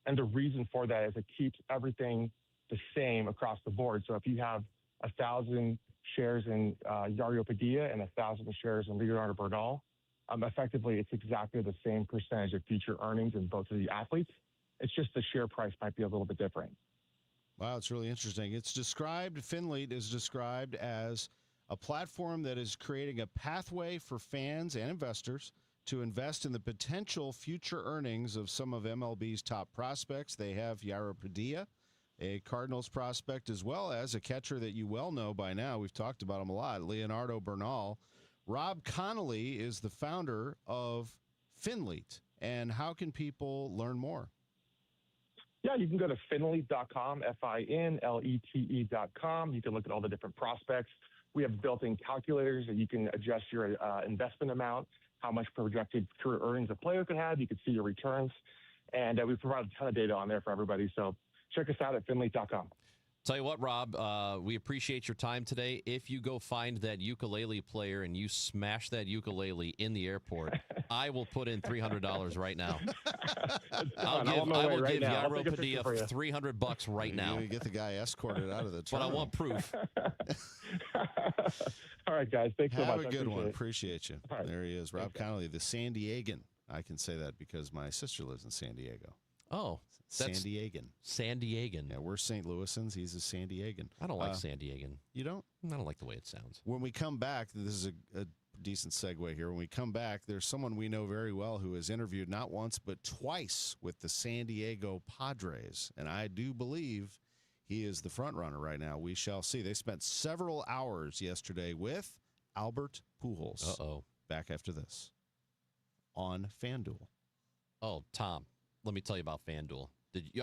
And the reason for that is it keeps everything the same across the board. So if you have 1,000 shares in Yariel Padilla and 1,000 shares in Leonardo Bernal, effectively it's exactly the same percentage of future earnings in both of the athletes. It's just the share price might be a little bit different. Wow, it's really interesting. FinLead is described as a platform that is creating a pathway for fans and investors to invest in the potential future earnings of some of MLB's top prospects. They have Yariel Padilla, a Cardinals prospect, as well as a catcher that you well know by now. We've talked about him a lot, Leonardo Bernal. Rob Connolly is the founder of FinLead. And how can people learn more? Yeah, you can go to finlete.com, FINLETE.com. You can look at all the different prospects. We have built-in calculators that you can adjust your investment amount, how much projected career earnings a player could have. You can see your returns. And we provide a ton of data on there for everybody. So check us out at finlete.com. Tell you what, Rob, we appreciate your time today. If you go find that ukulele player and you smash that ukulele in the airport, I will put in $300 right now. I will give Yaro Padilla $300 right now. You get the guy escorted out of the terminal. But I want proof. All right, guys. Thanks so much. Have a good one. Appreciate you. Right. There he is, Rob Connolly, the San Diegan. I can say that because my sister lives in San Diego. Oh, San Diegan. San Diegan. Yeah, we're St. Louisans. He's a San Diegan. I don't like San Diegan. You don't? I don't like the way it sounds. When we come back, this is a decent segue here. When we come back, there's someone we know very well who has interviewed not once but twice with the San Diego Padres, and I do believe he is the front runner right now. We shall see. They spent several hours yesterday with Albert Pujols. Uh-oh. Back after this on FanDuel. Oh, Tom, let me tell you about FanDuel.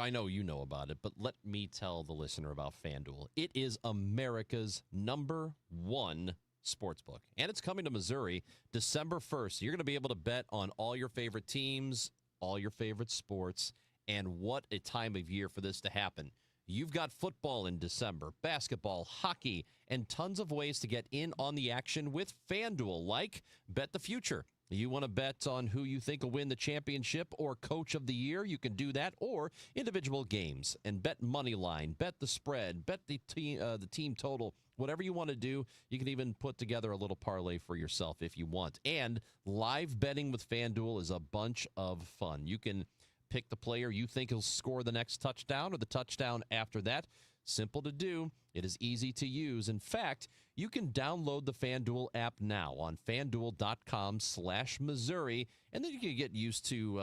I know you know about it, but let me tell the listener about FanDuel. It is America's #1 sportsbook, and it's coming to Missouri December 1st. You're going to be able to bet on all your favorite teams, all your favorite sports, and what a time of year for this to happen. You've got football in December, basketball, hockey, and tons of ways to get in on the action with FanDuel, like Bet the Future. You want to bet on who you think will win the championship or coach of the year, you can do that, or individual games and bet money line, bet the spread, bet the team total, whatever you want to do. You can even put together a little parlay for yourself if you want. And live betting with FanDuel is a bunch of fun. You can pick the player you think will score the next touchdown or the touchdown after that. Simple to do. It is easy to use. In fact, you can download the FanDuel app now on FanDuel.com/Missouri, and then you can get used to,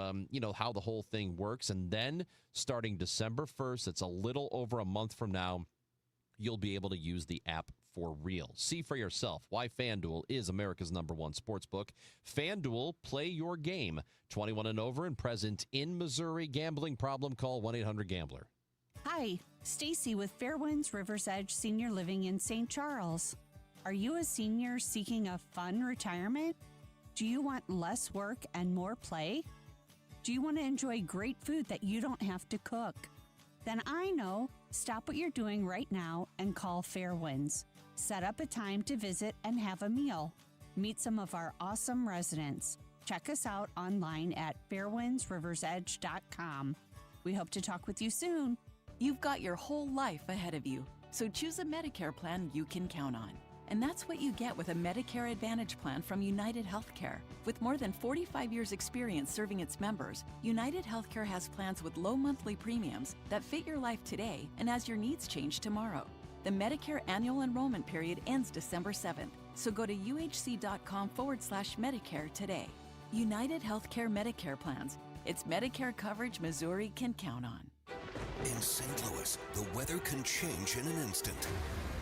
how the whole thing works. And then starting December 1st, it's a little over a month from now, you'll be able to use the app for real. See for yourself why FanDuel is America's #1 sportsbook. FanDuel, play your game. 21 and over and present in Missouri. Gambling problem? Call 1-800-GAMBLER. Hi, Stacy with Fairwinds Rivers Edge Senior Living in St. Charles. Are you a senior seeking a fun retirement? Do you want less work and more play? Do you want to enjoy great food that you don't have to cook? Then I know. Stop what you're doing right now and call Fairwinds. Set up a time to visit and have a meal. Meet some of our awesome residents. Check us out online at fairwindsriversedge.com. We hope to talk with you soon. You've got your whole life ahead of you, so choose a Medicare plan you can count on. And that's what you get with a Medicare Advantage plan from United Healthcare. With more than 45 years' experience serving its members, United Healthcare has plans with low monthly premiums that fit your life today and as your needs change tomorrow. The Medicare annual enrollment period ends December 7th, so go to uhc.com/Medicare today. United Healthcare Medicare plans. It's Medicare coverage Missouri can count on. In St. Louis, the weather can change in an instant.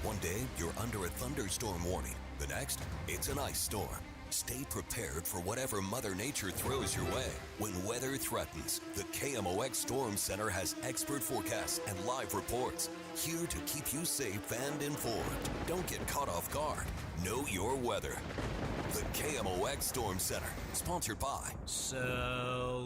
One day, you're under a thunderstorm warning. The next, it's an ice storm. Stay prepared for whatever Mother Nature throws your way. When weather threatens, the KMOX Storm Center has expert forecasts and live reports, here to keep you safe and informed. Don't get caught off guard. Know your weather. The KMOX Storm Center, sponsored by Saliga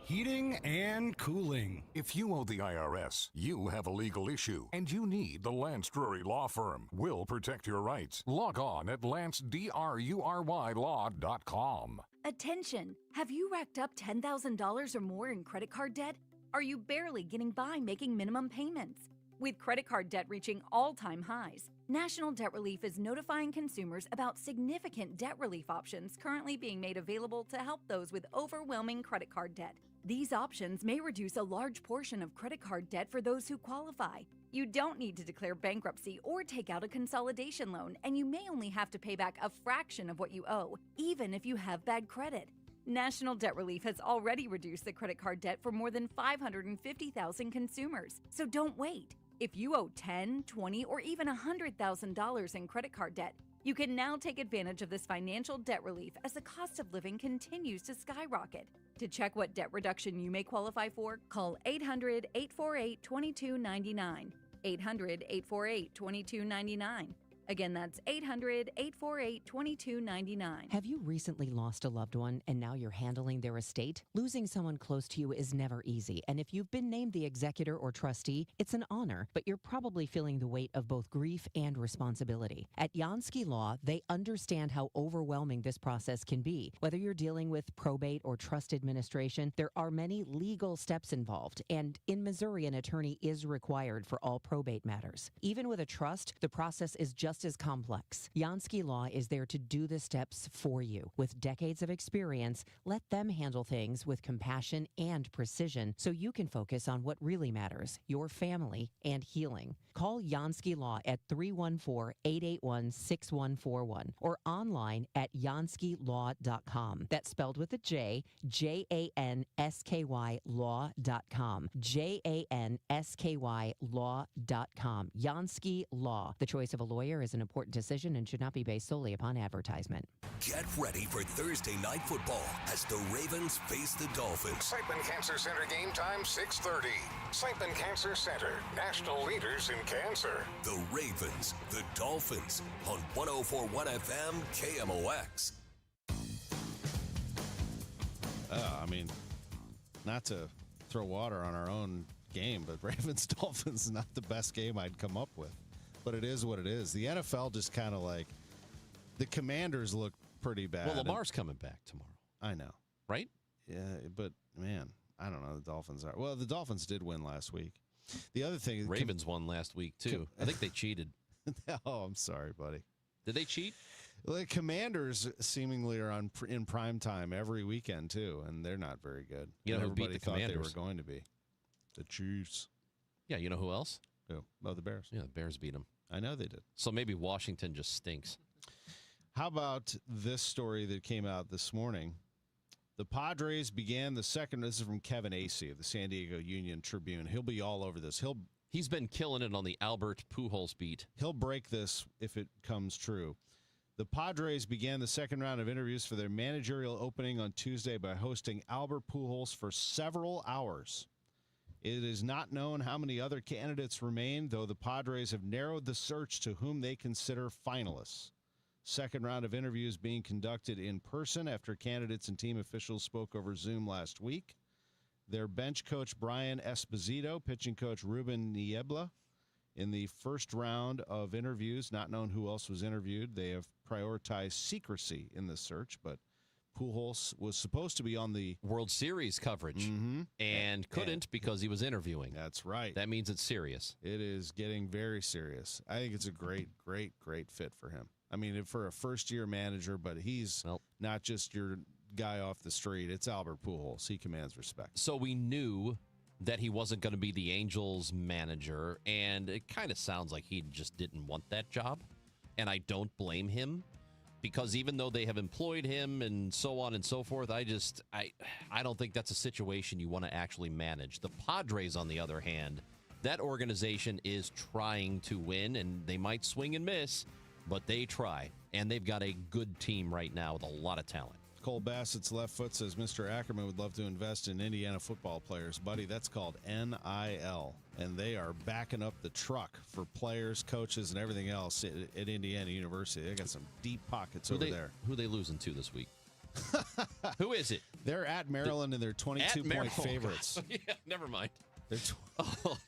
Heating and Cooling. If you owe the IRS, you have a legal issue, and you need the Lance Drury Law Firm. We'll protect your rights. Log on at LanceDruryLaw.com. Attention! Have you racked up $10,000 or more in credit card debt? Are you barely getting by making minimum payments? With credit card debt reaching all-time highs, National Debt Relief is notifying consumers about significant debt relief options currently being made available to help those with overwhelming credit card debt. These options may reduce a large portion of credit card debt for those who qualify. You don't need to declare bankruptcy or take out a consolidation loan, and you may only have to pay back a fraction of what you owe, even if you have bad credit. National Debt Relief has already reduced the credit card debt for more than 550,000 consumers, so don't wait. If you owe $10,000, $20,000, or even $100,000 in credit card debt, you can now take advantage of this financial debt relief as the cost of living continues to skyrocket. To check what debt reduction you may qualify for, call 800-848-2299. 800-848-2299. Again, that's 800-848-2299. Have you recently lost a loved one and now you're handling their estate? Losing someone close to you is never easy, and if you've been named the executor or trustee, it's an honor, but you're probably feeling the weight of both grief and responsibility. At Jansky Law, they understand how overwhelming this process can be. Whether you're dealing with probate or trust administration, there are many legal steps involved, and in Missouri, an attorney is required for all probate matters. Even with a trust, the process is just as complex. Jansky Law is there to do the steps for you. With decades of experience, let them handle things with compassion and precision so you can focus on what really matters, your family and healing. Call Jansky Law at 314-881-6141 or online at janskylaw.com. That's spelled with a J, Jansky law.com. Jansky law.com. Jansky Law. The choice of a lawyer is an important decision and should not be based solely upon advertisement. Get ready for Thursday night football as the Ravens face the Dolphins. Siteman Cancer Center game time 6:30. Siteman Cancer Center, national leaders in cancer. The Ravens, the Dolphins on 104.1 FM KMOX. I mean, not to throw water on our own game, but Ravens-Dolphins is not the best game I'd come up with. But it is what it is. The NFL just kind of like, the Commanders look pretty bad. Well, Lamar's coming back tomorrow. I know. Right? Yeah, but, man, I don't know. The Dolphins are. Well, the Dolphins did win last week. The other thing. Ravens won last week, too. I think they cheated. Oh, I'm sorry, buddy. Did they cheat? Well, the Commanders seemingly are in prime time every weekend, too, and they're not very good. You know who beat everybody the thought Commanders? they were going to be? The Chiefs. Yeah, you know who else? Who? Oh, the Bears. Yeah, the Bears beat them. I know they did. So maybe Washington just stinks. How about this story that came out this morning? The Padres began the second. This is from Kevin Acee of the San Diego Union Tribune. He'll be all over this. He's been killing it on the Albert Pujols beat. He'll break this if it comes true. The Padres began the second round of interviews for their managerial opening on Tuesday by hosting Albert Pujols for several hours. It is not known how many other candidates remain, though the Padres have narrowed the search to whom they consider finalists. Second round of interviews being conducted in person after candidates and team officials spoke over Zoom last week. Their bench coach, Brian Esposito, pitching coach Ruben Niebla. In the first round of interviews, not known who else was interviewed. They have prioritized secrecy in the search, but Pujols was supposed to be on the World Series coverage and couldn't because he was interviewing. That's right. That means it's serious. It is getting very serious. I think it's a great fit for him. I mean, for a first-year manager, but he's not just your guy off the street. It's Albert Pujols. He commands respect. So we knew that he wasn't going to be the Angels manager, and it kind of sounds like he just didn't want that job. And I don't blame him, because even though they have employed him and so on and so forth, I don't think that's a situation you want to actually manage. The Padres, on the other hand, that organization is trying to win, and they might swing and miss, but they try. And they've got a good team right now with a lot of talent. Cole Bassett's left foot says Mr. Ackerman would love to invest in Indiana football players. Buddy, that's called NIL. And they are backing up the truck for players, coaches, and everything else at Indiana University. They got some deep pockets over there. Who are they losing to this week? Who is it? They're at Maryland, and they're 22-point favorites. Yeah, never mind.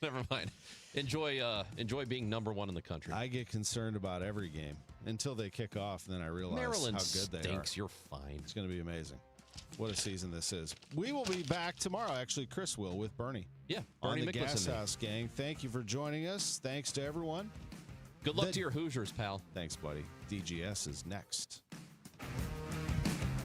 Never mind. Enjoy being number one in the country. I get concerned about every game until they kick off, and then I realize Maryland how good they are. stinks. You're fine. It's going to be amazing. What a season this is. We will be back tomorrow. Actually, Chris will with Bernie. Yeah, on Bernie the Mickelson. Gashouse Gang. Thank you for joining us. Thanks to everyone. Good luck to your Hoosiers, pal. Thanks, buddy. DGS is next.